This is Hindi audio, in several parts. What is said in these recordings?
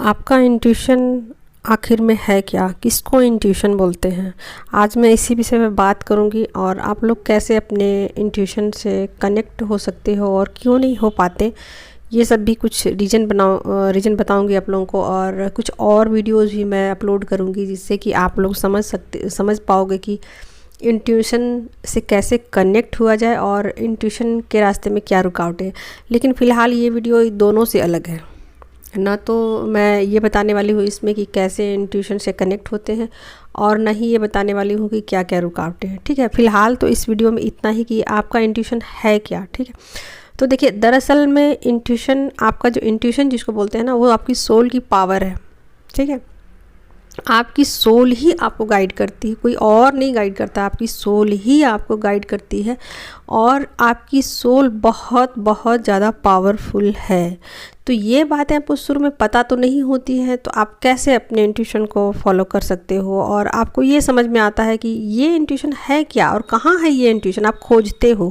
आपका इंट्यूशन आखिर में है क्या? किसको इंट्यूशन बोलते हैं? आज मैं इसी विषय में बात करूंगी और आप लोग कैसे अपने इंट्यूशन से कनेक्ट हो सकते हो और क्यों नहीं हो पाते, ये सब भी कुछ रीज़न बताऊंगी आप लोगों को। और कुछ और वीडियोस भी मैं अपलोड करूंगी जिससे कि आप लोग समझ पाओगे कि इंट्यूशन से कैसे कनेक्ट हुआ जाए और इंट्यूशन के रास्ते में क्या रुकावटें हैं। लेकिन फ़िलहाल ये वीडियो दोनों से अलग है ना, तो मैं ये बताने वाली हूँ इसमें कि कैसे इंट्यूशन से कनेक्ट होते हैं और ना ही ये बताने वाली हूँ कि क्या क्या रुकावटें हैं। ठीक है, फ़िलहाल तो इस वीडियो में इतना ही कि आपका इंट्यूशन है क्या। ठीक है, तो देखिए, दरअसल में इंट्यूशन, आपका जो इंट्यूशन जिसको बोलते हैं ना, वो आपकी सोल की पावर है। ठीक है, आपकी सोल ही आपको गाइड करती है, कोई और नहीं गाइड करता, आपकी सोल ही आपको गाइड करती है। और आपकी सोल बहुत बहुत ज़्यादा पावरफुल है। तो ये बातें आपको शुरू में पता तो नहीं होती है, तो आप कैसे अपने इंट्यूशन को फॉलो कर सकते हो और आपको ये समझ में आता है कि ये इंट्यूशन है क्या और कहाँ है ये इंट्यूशन। आप खोजते हो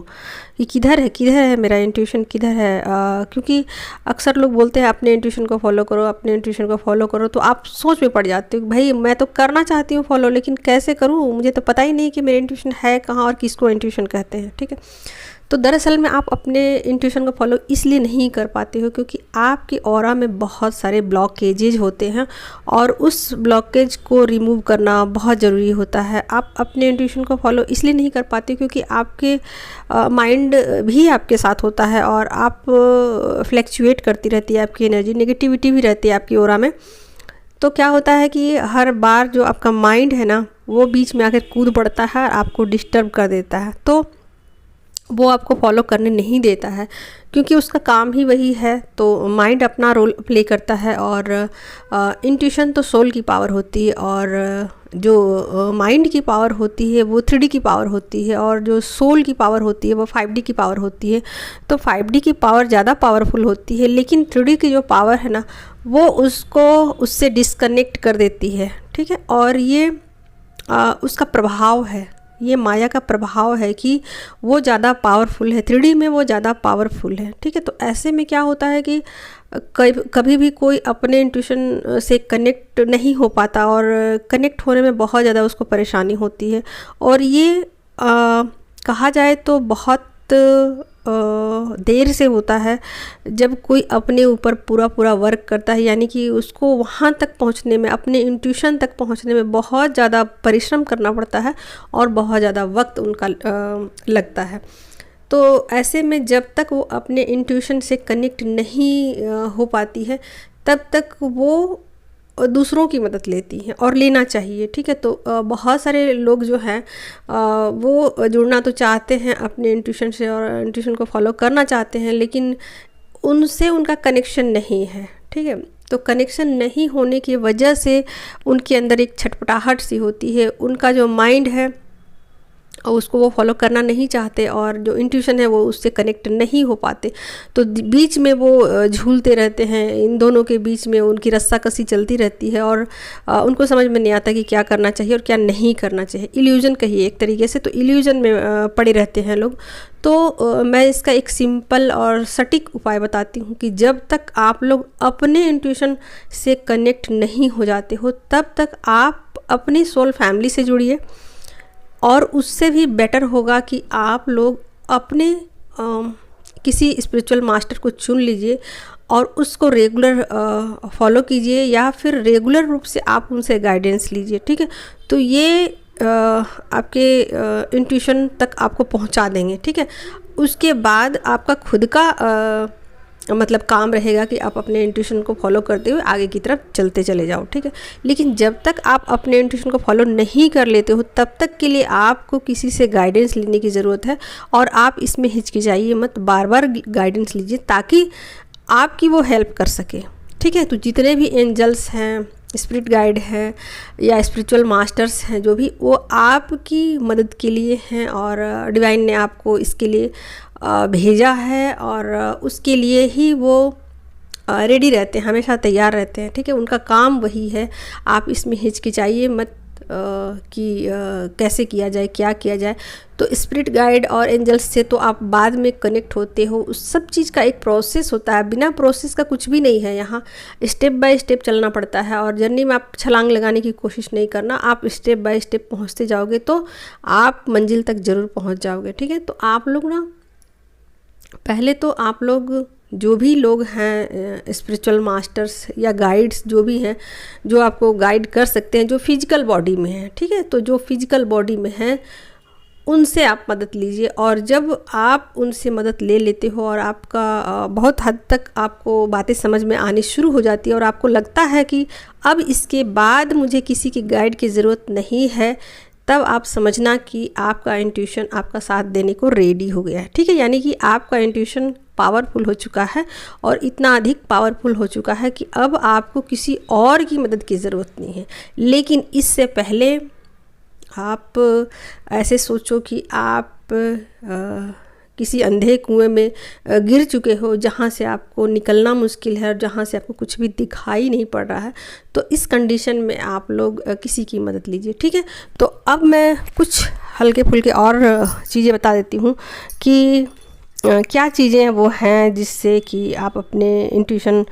कि किधर है मेरा इंट्यूशन, किधर है। क्योंकि अक्सर लोग बोलते हैं अपने इंट्यूशन को फॉलो करो, अपने इंट्यूशन को फॉलो करो, तो आप सोच में पड़ जाते हो भाई मैं तो करना चाहती हूँ फॉलो, लेकिन कैसे करूँ, मुझे तो पता ही नहीं कि मेरा इंट्यूशन है कहाँ और किसको इंट्यूशन कहते हैं। ठीक है, तो दरअसल में आप अपने इंट्यूशन को फॉलो इसलिए नहीं कर पाते हो क्योंकि आपके ऑरा में बहुत सारे ब्लॉकेजेज होते हैं और उस ब्लॉकेज को रिमूव करना बहुत ज़रूरी होता है। आप अपने इंट्यूशन को फॉलो इसलिए नहीं कर पाते क्योंकि आपके माइंड भी आपके साथ होता है और आप फ्लैक्चुएट करती रहती है आपकी एनर्जी, नेगेटिविटी भी रहती है आपकी ऑरा में। तो क्या होता है कि हर बार जो आपका माइंड है ना, वो बीच में आकर कूद पड़ता है, आपको डिस्टर्ब कर देता है, तो वो आपको फॉलो करने नहीं देता है क्योंकि उसका काम ही वही है। तो माइंड अपना रोल प्ले करता है और इंट्यूशन तो सोल की पावर होती है और जो माइंड की पावर होती है वो 3D की पावर होती है और जो सोल की पावर होती है वो 5D की पावर होती है। तो 5D की पावर ज़्यादा पावरफुल होती है, लेकिन 3D की जो पावर है ना, वो उससे डिस्कनेक्ट कर देती है। ठीक है, और ये उसका प्रभाव है, ये माया का प्रभाव है कि वो ज़्यादा पावरफुल है, 3D में वो ज़्यादा पावरफुल है। ठीक है, तो ऐसे में क्या होता है कि कभी भी कोई अपने इंट्यूशन से कनेक्ट नहीं हो पाता और कनेक्ट होने में बहुत ज़्यादा उसको परेशानी होती है। और ये कहा जाए तो बहुत देर से होता है जब कोई अपने ऊपर पूरा वर्क करता है, यानी कि उसको वहाँ तक पहुँचने में, अपने इंट्यूशन तक पहुँचने में बहुत ज़्यादा परिश्रम करना पड़ता है और बहुत ज़्यादा वक्त उनका लगता है। तो ऐसे में जब तक वो अपने इंट्यूशन से कनेक्ट नहीं हो पाती है, तब तक वो दूसरों की मदद लेती हैं और लेना चाहिए। ठीक है, तो बहुत सारे लोग जो हैं वो जुड़ना तो चाहते हैं अपने इंट्यूशन से और इंट्यूशन को फॉलो करना चाहते हैं, लेकिन उनसे उनका कनेक्शन नहीं है। ठीक है, तो कनेक्शन नहीं होने की वजह से उनके अंदर एक छटपटाहट सी होती है, उनका जो माइंड है और उसको वो फॉलो करना नहीं चाहते और जो इंट्यूशन है वो उससे कनेक्ट नहीं हो पाते। तो बीच में वो झूलते रहते हैं, इन दोनों के बीच में उनकी रस्साकसी चलती रहती है और उनको समझ में नहीं आता कि क्या करना चाहिए और क्या नहीं करना चाहिए। इल्यूजन कहिए एक तरीके से, तो इल्यूजन में पड़े रहते हैं लोग। तो मैं इसका एक सिंपल और सटीक उपाय बताती हूँ कि जब तक आप लोग अपने इंट्यूशन से कनेक्ट नहीं हो जाते हो, तब तक आप अपनी सोल फैमिली से जुड़िए। और उससे भी बेटर होगा कि आप लोग अपने किसी स्पिरिचुअल मास्टर को चुन लीजिए और उसको रेगुलर फॉलो कीजिए या फिर रेगुलर रूप से आप उनसे गाइडेंस लीजिए। ठीक है, तो ये आपके इंट्यूशन तक आपको पहुंचा देंगे। ठीक है, उसके बाद आपका खुद का मतलब काम रहेगा कि आप अपने इंट्यूशन को फॉलो करते हुए आगे की तरफ चलते चले जाओ। ठीक है, लेकिन जब तक आप अपने इंट्यूशन को फॉलो नहीं कर लेते हो, तब तक के लिए आपको किसी से गाइडेंस लेने की ज़रूरत है और आप इसमें हिचकिचाइए मत, बार बार गाइडेंस लीजिए ताकि आपकी वो हेल्प कर सके। ठीक है, तो जितने भी एंजल्स हैं, स्पिरिट गाइड हैं या स्पिरिचुअल मास्टर्स हैं, जो भी, वो आपकी मदद के लिए हैं और डिवाइन ने आपको इसके लिए भेजा है और उसके लिए ही वो रेडी रहते हैं, हमेशा तैयार रहते हैं। ठीक है, उनका काम वही है, आप इसमें हिचकिचाइए मत, कैसे किया जाए, क्या किया जाए। तो स्पिरिट गाइड और एंजल्स से तो आप बाद में कनेक्ट होते हो, उस सब चीज़ का एक प्रोसेस होता है, बिना प्रोसेस का कुछ भी नहीं है। यहाँ स्टेप बाय स्टेप चलना पड़ता है और जर्नी में आप छलांग लगाने की कोशिश नहीं करना, आप स्टेप बाय स्टेप पहुँचते जाओगे तो आप मंजिल तक ज़रूर पहुँच जाओगे। ठीक है, तो आप लोग ना पहले तो आप लोग जो भी लोग हैं स्पिरिचुअल मास्टर्स या गाइड्स जो भी हैं, जो आपको गाइड कर सकते हैं, जो फिजिकल बॉडी में हैं, ठीक है, तो जो फिजिकल बॉडी में हैं उनसे आप मदद लीजिए। और जब आप उनसे मदद ले लेते हो और आपका बहुत हद तक आपको बातें समझ में आनी शुरू हो जाती है और आपको लगता है कि अब इसके बाद मुझे किसी की गाइड की ज़रूरत नहीं है, तब आप समझना कि आपका इंट्यूशन आपका साथ देने को रेडी हो गया है। ठीक है, यानी कि आपका इंट्यूशन पावरफुल हो चुका है और इतना अधिक पावरफुल हो चुका है कि अब आपको किसी और की मदद की ज़रूरत नहीं है। लेकिन इससे पहले आप ऐसे सोचो कि आप किसी अंधे कुएं में गिर चुके हो, जहाँ से आपको निकलना मुश्किल है और जहाँ से आपको कुछ भी दिखाई नहीं पड़ रहा है। तो इस कंडीशन में आप लोग किसी की मदद लीजिए। ठीक है, तो अब मैं कुछ हल्के फुल्के और चीज़ें बता देती हूँ कि क्या चीज़ें वो हैं जिससे कि आप अपने इंट्यूशन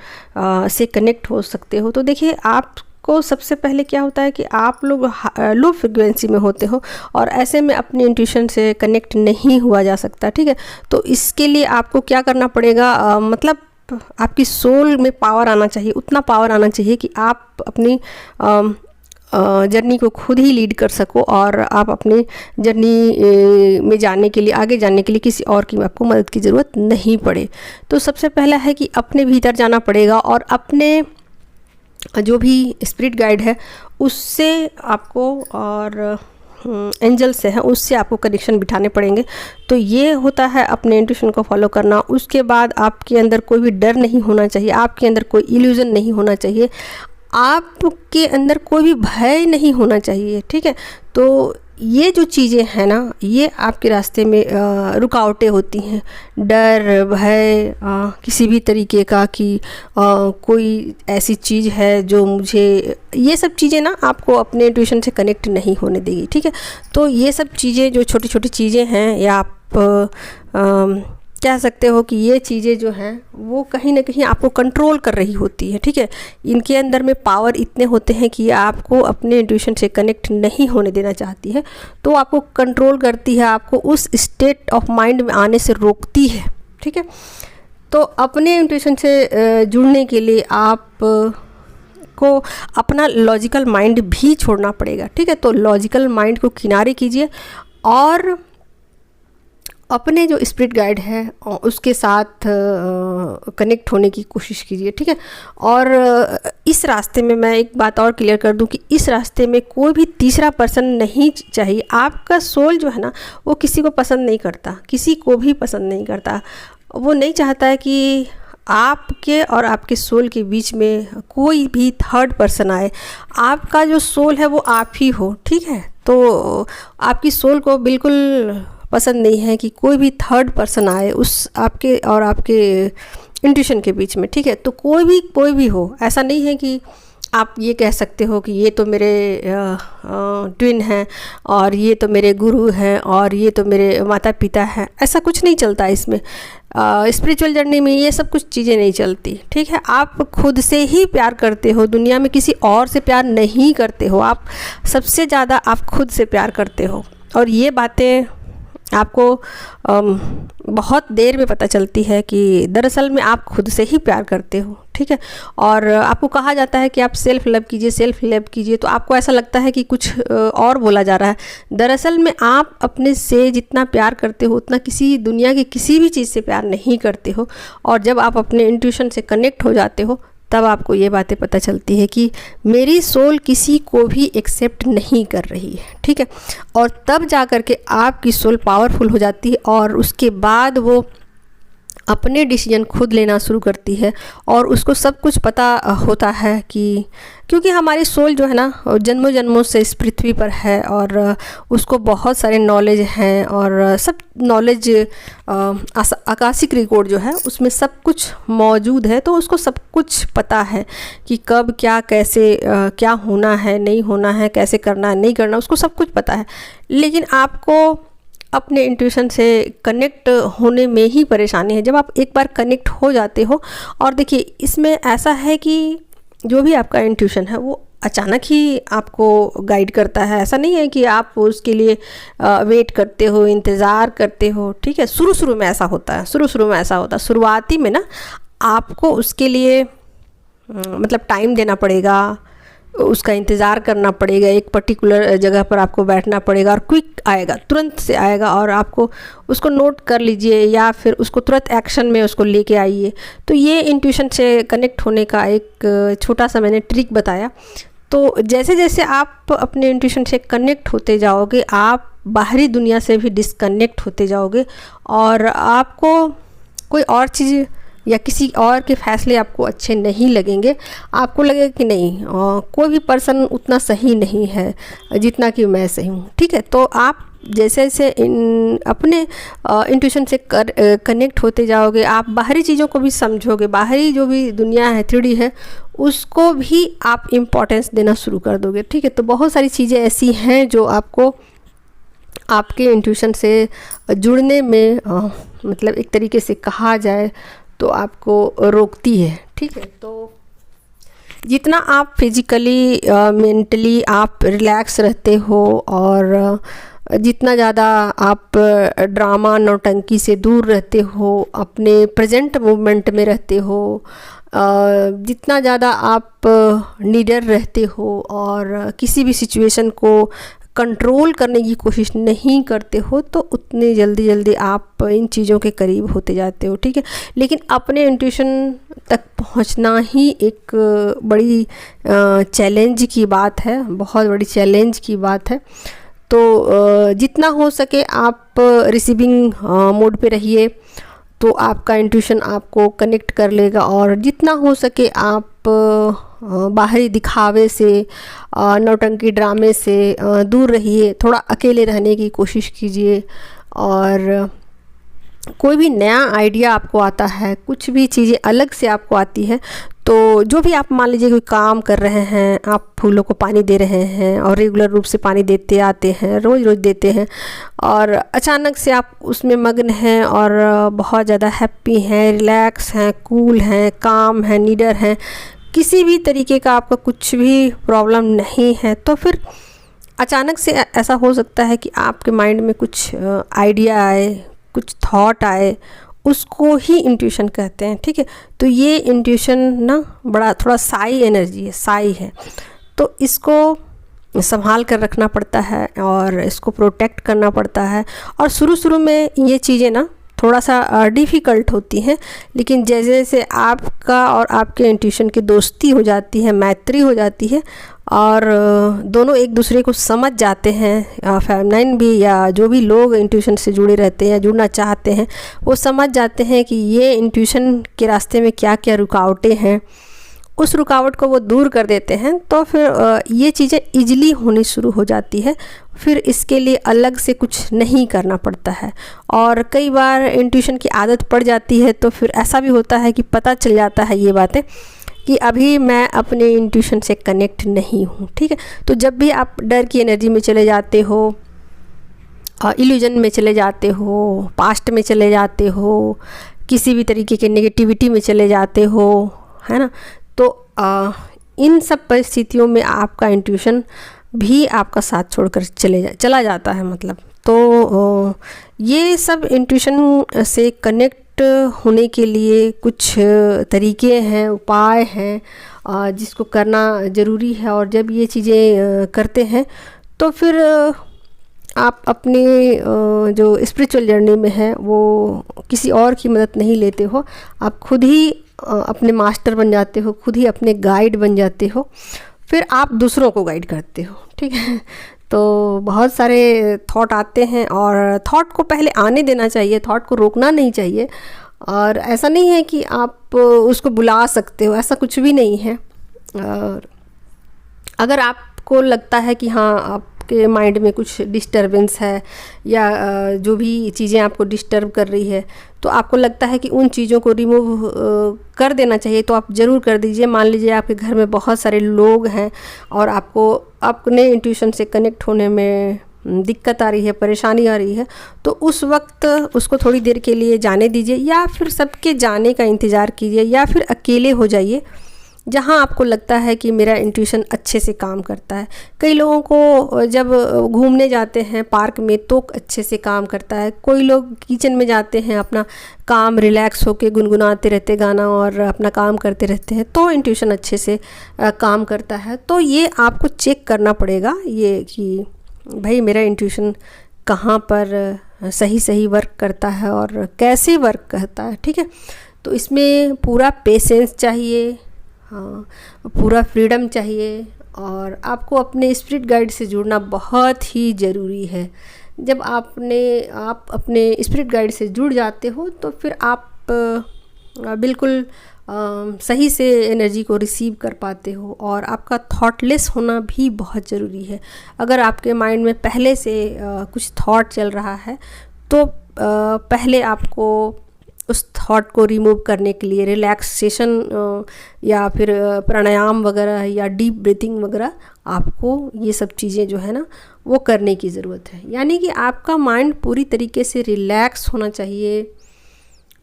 से कनेक्ट हो सकते हो। तो देखिए, आपको सबसे पहले क्या होता है कि आप लोग लो फ्रिक्वेंसी में होते हो और ऐसे में अपने इंट्यूशन से कनेक्ट नहीं हुआ जा सकता। ठीक है, तो इसके लिए आपको क्या करना पड़ेगा, मतलब आपकी सोल में पावर आना चाहिए, उतना पावर आना चाहिए कि आप अपनी जर्नी को खुद ही लीड कर सको और आप अपनी जर्नी में जाने के लिए, आगे जाने के लिए किसी और की आपको मदद की ज़रूरत नहीं पड़े। तो सबसे पहला है कि अपने भीतर जाना पड़ेगा और अपने जो भी स्पिरिट गाइड है उससे आपको और एंजल से है उससे आपको कनेक्शन बिठाने पड़ेंगे। तो ये होता है अपने इंट्यूशन को फॉलो करना। उसके बाद आपके अंदर कोई भी डर नहीं होना चाहिए, आपके अंदर कोई इल्यूजन नहीं होना चाहिए, आपके अंदर कोई भी भय नहीं होना चाहिए। ठीक है, तो ये जो चीज़ें हैं ना, ये आपके रास्ते में रुकावटें होती हैं, डर, भय, किसी भी तरीके का कि कोई ऐसी चीज़ है जो मुझे, ये सब चीज़ें ना आपको अपने इंट्यूशन से कनेक्ट नहीं होने देगी। ठीक है, तो ये सब चीज़ें जो छोटी छोटी चीज़ें हैं, या आप कह सकते हो कि ये चीज़ें जो हैं वो कहीं ना कहीं आपको कंट्रोल कर रही होती है। ठीक है, इनके अंदर में पावर इतने होते हैं कि आपको अपने इंट्यूशन से कनेक्ट नहीं होने देना चाहती है, तो आपको कंट्रोल करती है, आपको उस स्टेट ऑफ माइंड में आने से रोकती है। ठीक है, तो अपने इंट्यूशन से जुड़ने के लिए आप को अपना लॉजिकल माइंड भी छोड़ना पड़ेगा। ठीक है, तो लॉजिकल माइंड को किनारे कीजिए और अपने जो स्पिरिट गाइड है उसके साथ कनेक्ट होने की कोशिश कीजिए। ठीक है, और इस रास्ते में मैं एक बात और क्लियर कर दूं कि इस रास्ते में कोई भी तीसरा पर्सन नहीं चाहिए। आपका सोल जो है ना, वो किसी को पसंद नहीं करता, किसी को भी पसंद नहीं करता। वो नहीं चाहता है कि आपके और आपके सोल के बीच में कोई भी थर्ड पर्सन आए। आपका जो सोल है वो आप ही हो। ठीक है, तो आपकी सोल को बिल्कुल पसंद नहीं है कि कोई भी थर्ड पर्सन आए उस आपके और आपके इंट्यूशन के बीच में। ठीक है, तो कोई भी हो, ऐसा नहीं है कि आप ये कह सकते हो कि ये तो मेरे ट्विन हैं और ये तो मेरे गुरु हैं और ये तो मेरे माता पिता हैं। ऐसा कुछ नहीं चलता इसमें। स्पिरिचुअल जर्नी में ये सब कुछ चीज़ें नहीं चलती। ठीक है, आप खुद से ही प्यार करते हो, दुनिया में किसी और से प्यार नहीं करते हो। आप सबसे ज़्यादा आप खुद से प्यार करते हो और ये बातें आपको बहुत देर में पता चलती है कि दरअसल में आप खुद से ही प्यार करते हो। ठीक है, और आपको कहा जाता है कि आप सेल्फ लव कीजिए, सेल्फ लव कीजिए, तो आपको ऐसा लगता है कि कुछ और बोला जा रहा है। दरअसल में आप अपने से जितना प्यार करते हो उतना किसी दुनिया की किसी भी चीज़ से प्यार नहीं करते हो। और जब आप अपने इंट्यूशन से कनेक्ट हो जाते हो तब आपको ये बातें पता चलती है कि मेरी सोल किसी को भी एक्सेप्ट नहीं कर रही है। ठीक है, और तब जा कर के आपकी सोल पावरफुल हो जाती है और उसके बाद वो अपने डिसीजन खुद लेना शुरू करती है और उसको सब कुछ पता होता है कि क्योंकि हमारी सोल जो है ना जन्मों जन्मों से इस पृथ्वी पर है और उसको बहुत सारे नॉलेज हैं और सब नॉलेज आकाशिक रिकॉर्ड जो है उसमें सब कुछ मौजूद है। तो उसको सब कुछ पता है कि कब क्या कैसे क्या होना है नहीं होना है, कैसे करना है नहीं करना, उसको सब कुछ पता है। लेकिन आपको अपने इंट्यूशन से कनेक्ट होने में ही परेशानी है। जब आप एक बार कनेक्ट हो जाते हो, और देखिए इसमें ऐसा है कि जो भी आपका इंट्यूशन है वो अचानक ही आपको गाइड करता है। ऐसा नहीं है कि आप उसके लिए वेट करते हो, इंतज़ार करते हो, ठीक है। शुरू में ऐसा होता है, शुरुआती में ना आपको उसके लिए मतलब टाइम देना पड़ेगा, उसका इंतज़ार करना पड़ेगा, एक पर्टिकुलर जगह पर आपको बैठना पड़ेगा और क्विक आएगा, तुरंत से आएगा और आपको उसको नोट कर लीजिए या फिर उसको तुरंत एक्शन में उसको लेके आइए। तो ये इंट्यूशन से कनेक्ट होने का एक छोटा सा मैंने ट्रिक बताया। तो जैसे जैसे आप अपने इंट्यूशन से कनेक्ट होते जाओगे, आप बाहरी दुनिया से भी डिस्कनेक्ट होते जाओगे और आपको कोई और चीज़ या किसी और के फैसले आपको अच्छे नहीं लगेंगे। आपको लगेगा कि नहीं कोई भी पर्सन उतना सही नहीं है जितना कि मैं सही हूँ, ठीक है। तो आप जैसे जैसे अपने इंट्यूशन से कनेक्ट होते जाओगे, आप बाहरी चीज़ों को भी समझोगे, बाहरी जो भी दुनिया है 3D है उसको भी आप इम्पोर्टेंस देना शुरू कर दोगे, ठीक है। तो बहुत सारी चीज़ें ऐसी हैं जो आपको आपके इंट्यूशन से जुड़ने में मतलब एक तरीके से कहा जाए तो आपको रोकती है, ठीक है। तो जितना आप फिज़िकली मेंटली आप रिलैक्स रहते हो और जितना ज़्यादा आप ड्रामा नौटंकी से दूर रहते हो, अपने प्रेजेंट मूवमेंट में रहते हो, जितना ज़्यादा आप निडर रहते हो और किसी भी सिचुएशन को कंट्रोल करने की कोशिश नहीं करते हो, तो उतने जल्दी आप इन चीज़ों के करीब होते जाते हो, ठीक है। लेकिन अपने इंट्यूशन तक पहुंचना ही एक बड़ी चैलेंज की बात है, बहुत बड़ी चैलेंज की बात है। तो जितना हो सके आप रिसीविंग मोड पे रहिए तो आपका इंट्यूशन आपको कनेक्ट कर लेगा, और जितना हो सके आप बाहरी दिखावे से नौटंकी ड्रामे से दूर रहिए, थोड़ा अकेले रहने की कोशिश कीजिए। और कोई भी नया आइडिया आपको आता है, कुछ भी चीज़ें अलग से आपको आती है, तो जो भी आप मान लीजिए कोई काम कर रहे हैं, आप फूलों को पानी दे रहे हैं और रेगुलर रूप से पानी देते आते हैं, रोज़ देते हैं, और अचानक से आप उसमें मग्न हैं और बहुत ज़्यादा हैप्पी हैं, रिलैक्स हैं, कूल हैं, काम हैं, निडर हैं, किसी भी तरीके का आपका कुछ भी प्रॉब्लम नहीं है, तो फिर अचानक से ऐसा हो सकता है कि आपके माइंड में कुछ आइडिया आए, कुछ थॉट आए, उसको ही इंट्यूशन कहते हैं, ठीक है। तो ये इंट्यूशन ना बड़ा थोड़ा साई एनर्जी है, साई है, तो इसको संभाल कर रखना पड़ता है और इसको प्रोटेक्ट करना पड़ता है। और शुरू में ये चीज़ें ना थोड़ा सा डिफ़िकल्ट होती हैं, लेकिन जैसे जैसे आपका और आपके इंट्यूशन की दोस्ती हो जाती है, मैत्री हो जाती है, और दोनों एक दूसरे को समझ जाते हैं, फेमिनाइन भी या जो भी लोग इंट्यूशन से जुड़े रहते हैं या जुड़ना चाहते हैं, वो समझ जाते हैं कि ये इंट्यूशन के रास्ते में क्या क्या रुकावटें हैं, उस रुकावट को वो दूर कर देते हैं। तो फिर ये चीज़ें ईजिली होनी शुरू हो जाती है, फिर इसके लिए अलग से कुछ नहीं करना पड़ता है। और कई बार इंट्यूशन की आदत पड़ जाती है तो फिर ऐसा भी होता है कि पता चल जाता है ये बातें कि अभी मैं अपने इंट्यूशन से कनेक्ट नहीं हूँ, ठीक है। तो जब भी आप डर की एनर्जी में चले जाते हो, इल्यूजन में चले जाते हो, पास्ट में चले जाते हो, किसी भी तरीके के नेगेटिविटी में चले जाते हो, है ना, तो इन सब परिस्थितियों में आपका इंट्यूशन भी आपका साथ छोड़कर चला जाता है, मतलब। तो ये सब इंट्यूशन से कनेक्ट होने के लिए कुछ तरीके हैं, उपाय हैं जिसको करना ज़रूरी है। और जब ये चीज़ें करते हैं तो फिर आप अपने जो स्पिरिचुअल जर्नी में है वो किसी और की मदद नहीं लेते हो, आप खुद ही अपने मास्टर बन जाते हो, खुद ही अपने गाइड बन जाते हो, फिर आप दूसरों को गाइड करते हो, ठीक है। तो बहुत सारे थॉट आते हैं और थॉट को पहले आने देना चाहिए, थॉट को रोकना नहीं चाहिए। और ऐसा नहीं है कि आप उसको बुला सकते हो, ऐसा कुछ भी नहीं है। और अगर आपको लगता है कि हाँ आपके माइंड में कुछ डिस्टरबेंस है या जो भी चीज़ें आपको डिस्टर्ब कर रही है, तो आपको लगता है कि उन चीज़ों को रिमूव कर देना चाहिए, तो आप ज़रूर कर दीजिए। मान लीजिए आपके घर में बहुत सारे लोग हैं और आपको अपने इंट्यूशन से कनेक्ट होने में दिक्कत आ रही है, परेशानी आ रही है, तो उस वक्त उसको थोड़ी देर के लिए जाने दीजिए, या फिर सबके जाने का इंतज़ार कीजिए, या फिर अकेले हो जाइए जहाँ आपको लगता है कि मेरा इंट्यूशन अच्छे से काम करता है। कई लोगों को जब घूमने जाते हैं पार्क में तो अच्छे से काम करता है, कोई लोग किचन में जाते हैं, अपना काम रिलैक्स होके गुनगुनाते रहते गाना और अपना काम करते रहते हैं, तो इंट्यूशन अच्छे से काम करता है। तो ये आपको चेक करना पड़ेगा ये कि भाई मेरा इंट्यूशन कहाँ पर सही वर्क करता है और कैसे वर्क करता है, ठीक है। तो इसमें पूरा पेशेंस चाहिए, हाँ, पूरा फ्रीडम चाहिए, और आपको अपने स्पिरिट गाइड से जुड़ना बहुत ही ज़रूरी है। जब आप अपने स्पिरिट गाइड से जुड़ जाते हो तो फिर आप बिल्कुल सही से एनर्जी को रिसीव कर पाते हो, और आपका थॉटलेस होना भी बहुत ज़रूरी है। अगर आपके माइंड में पहले से कुछ थॉट चल रहा है तो पहले आपको उस थॉट को रिमूव करने के लिए रिलैक्सेशन या फिर प्राणायाम वगैरह या डीप ब्रीथिंग वगैरह, आपको ये सब चीज़ें जो है ना वो करने की ज़रूरत है। यानी कि आपका माइंड पूरी तरीके से रिलैक्स होना चाहिए,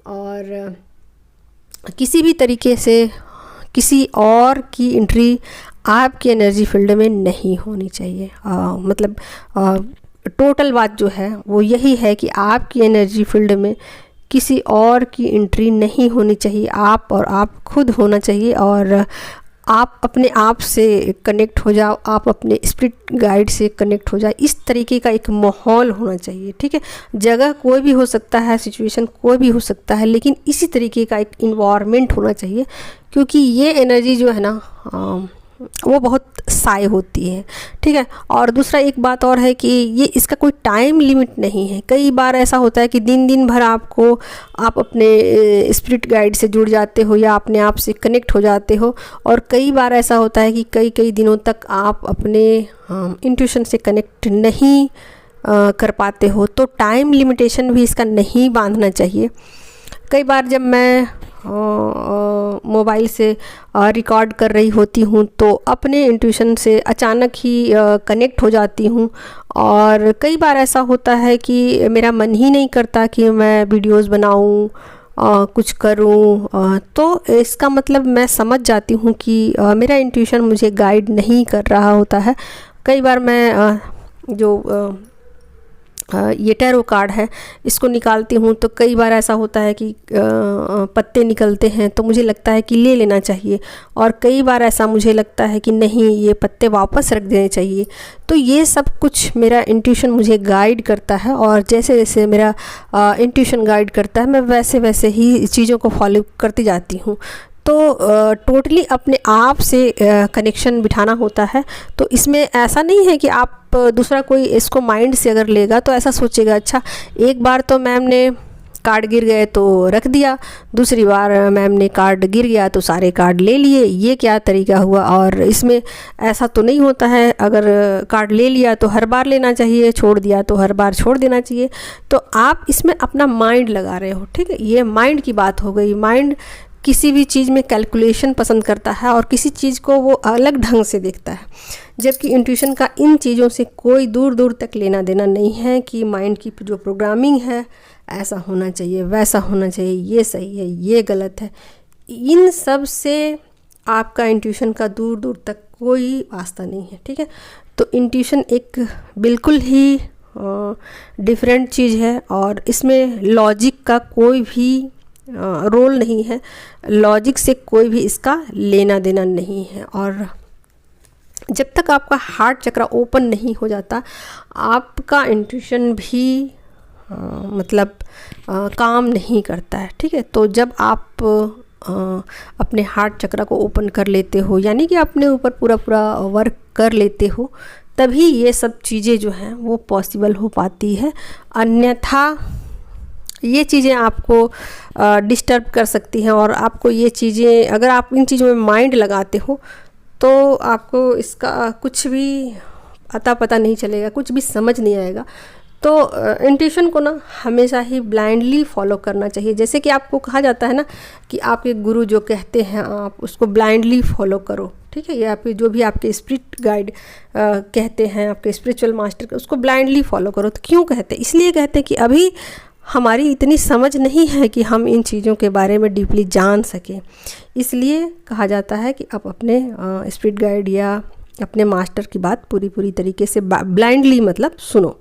और किसी भी तरीके से किसी और की एंट्री आपकी एनर्जी फील्ड में नहीं होनी चाहिए। मतलब टोटल बात जो है वो यही है कि आपकी एनर्जी फील्ड में किसी और की एंट्री नहीं होनी चाहिए, आप और आप खुद होना चाहिए, और आप अपने आप से कनेक्ट हो जाओ, आप अपने स्पिरिट गाइड से कनेक्ट हो जाए। इस तरीके का एक माहौल होना चाहिए, ठीक है। जगह कोई भी हो सकता है, सिचुएशन कोई भी हो सकता है, लेकिन इसी तरीके का एक इन्वायरमेंट होना चाहिए, क्योंकि ये एनर्जी जो है ना वो बहुत साय होती है, ठीक है। और दूसरा एक बात और है कि ये इसका कोई टाइम लिमिट नहीं है। कई बार ऐसा होता है कि दिन भर आप अपने स्पिरिट गाइड से जुड़ जाते हो या अपने आप से कनेक्ट हो जाते हो, और कई बार ऐसा होता है कि कई दिनों तक आप अपने इंट्यूशन से कनेक्ट नहीं कर पाते हो। तो टाइम लिमिटेशन भी इसका नहीं बांधना चाहिए। कई बार जब मैं मोबाइल से रिकॉर्ड कर रही होती हूँ तो अपने इंट्यूशन से अचानक ही कनेक्ट हो जाती हूँ, और कई बार ऐसा होता है कि मेरा मन ही नहीं करता कि मैं वीडियोस बनाऊँ, कुछ करूँ, तो इसका मतलब मैं समझ जाती हूँ कि मेरा इंट्यूशन मुझे गाइड नहीं कर रहा होता है। कई बार मैं ये टैरो कार्ड है इसको निकालती हूँ तो कई बार ऐसा होता है कि पत्ते निकलते हैं तो मुझे लगता है कि ले लेना चाहिए, और कई बार ऐसा मुझे लगता है कि नहीं ये पत्ते वापस रख देने चाहिए। तो ये सब कुछ मेरा इंट्यूशन मुझे गाइड करता है, और जैसे जैसे मेरा इंट्यूशन गाइड करता है मैं वैसे वैसे ही चीज़ों को फॉलो करती जाती हूँ। तो टोटली अपने आप से कनेक्शन बिठाना होता है। तो इसमें ऐसा नहीं है कि आप दूसरा कोई इसको माइंड से अगर लेगा तो ऐसा सोचेगा अच्छा एक बार तो मैम ने कार्ड गिर गए तो रख दिया, दूसरी बार मैम ने कार्ड गिर गया तो सारे कार्ड ले लिए, ये क्या तरीका हुआ। और इसमें ऐसा तो नहीं होता है, अगर कार्ड ले लिया तो हर बार लेना चाहिए, छोड़ दिया तो हर बार छोड़ देना चाहिए। तो आप इसमें अपना माइंड लगा रहे हो, ठीक है। ये माइंड की बात हो गई। माइंड किसी भी चीज़ में कैलकुलेशन पसंद करता है और किसी चीज़ को वो अलग ढंग से देखता है, जबकि इंट्यूशन का इन चीज़ों से कोई दूर तक लेना देना नहीं है कि माइंड की जो प्रोग्रामिंग है ऐसा होना चाहिए, वैसा होना चाहिए, ये सही है, ये गलत है। इन सब से आपका इंट्यूशन का दूर तक कोई वास्ता नहीं है, ठीक है। तो इंट्यूशन एक बिल्कुल ही डिफरेंट चीज़ है, और इसमें लॉजिक का कोई भी रोल नहीं है, लॉजिक से कोई भी इसका लेना देना नहीं है। और जब तक आपका हार्ट चक्रा ओपन नहीं हो जाता आपका इंट्यूशन भी काम नहीं करता है, ठीक है। तो जब आप अपने हार्ट चक्रा को ओपन कर लेते हो, यानी कि अपने ऊपर पूरा वर्क कर लेते हो, तभी ये सब चीज़ें जो हैं वो पॉसिबल हो पाती है। अन्यथा ये चीज़ें आपको डिस्टर्ब कर सकती हैं, और आपको ये चीज़ें, अगर आप इन चीज़ों में माइंड लगाते हो तो आपको इसका कुछ भी अता पता नहीं चलेगा, कुछ भी समझ नहीं आएगा। तो इंट्यूशन को ना हमेशा ही ब्लाइंडली फॉलो करना चाहिए। जैसे कि आपको कहा जाता है ना कि आपके गुरु जो कहते हैं आप उसको ब्लाइंडली फॉलो करो, ठीक है, या फिर जो भी आपके स्पिरिट गाइड कहते हैं, आपके स्पिरिचुअल मास्टर, उसको ब्लाइंडली फॉलो करो। तो क्यों कहते हैं? इसलिए कहते हैं कि अभी हमारी इतनी समझ नहीं है कि हम इन चीज़ों के बारे में डीपली जान सकें। इसलिए कहा जाता है कि आप अपने स्पिरिट गाइड या अपने मास्टर की बात पूरी तरीके से ब्लाइंडली मतलब सुनो।